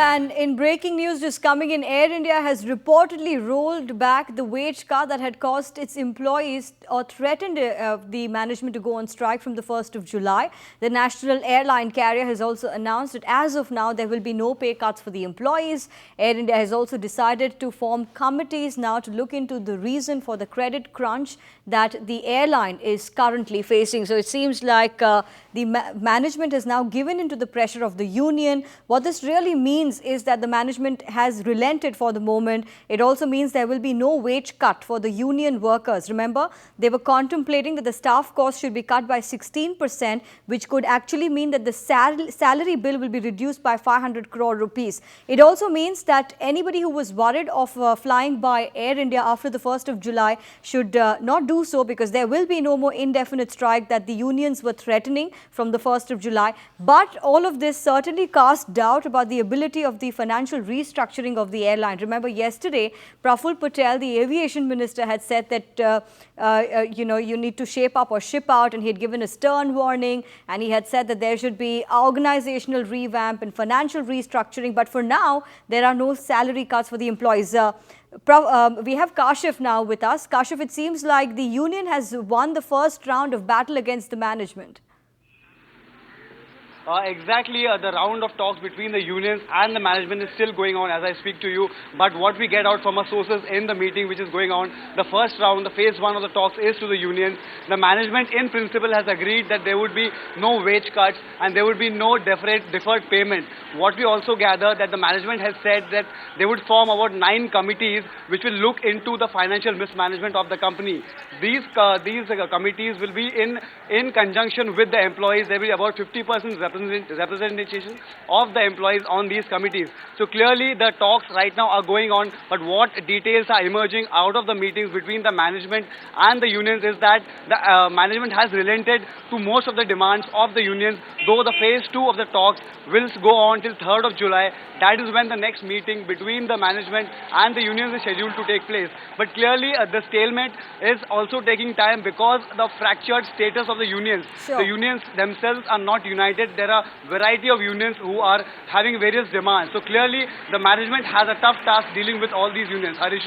And in breaking news just coming in, Air India has reportedly rolled back the wage cut that had caused its employees or threatened the management to go on strike from the 1st of July. The national airline carrier has also announced that as of now, there will be no pay cuts for the employees. Air India has also decided to form committees now to look into the reason for the credit crunch that the airline is currently facing. So it seems like the management has now given into the pressure of the union. What this really means is that the management has relented for the moment. It also means there will be no wage cut for the union workers. Remember, they were contemplating that the staff cost should be cut by 16%, which could actually mean that the salary bill will be reduced by 500 crore rupees. It also means that anybody who was worried of flying by Air India after the 1st of July should not do so, because there will be no more indefinite strike that the unions were threatening from the 1st of July. But all of this certainly casts doubt about the ability of the financial restructuring of the airline. Remember, yesterday, Praful Patel, the aviation minister, had said that, you need to shape up or ship out, and he had given a stern warning, and he had said that there should be organizational revamp and financial restructuring. But for now, there are no salary cuts for the employees. We have Kashif now with us. Kashif, it seems like the union has won the first round of battle against the management. Exactly, the round of talks between the unions and the management is still going on as I speak to you. But what we get out from our sources in the meeting which is going on, the first round, the phase one of the talks is to the unions. The management in principle has agreed that there would be no wage cuts and there would be no deferred payment. What we also gather that the management has said that they would form about 9 committees which will look into the financial mismanagement of the company. These committees will be in conjunction with the employees. There will be about 50% representation of the employees on these committees. So clearly the talks right now are going on, but what details are emerging out of the meetings between the management and the unions is that the management has relented to most of the demands of the unions, though the phase 2 of the talks will go on till 3rd of July. That is when the next meeting between the management and the unions is scheduled to take place. But clearly the stalemate is also taking time because the fractured status of the unions. Sure. The unions themselves are not united. There are a variety of unions who are having various demands. So clearly the management has a tough task dealing with all these unions. Harish.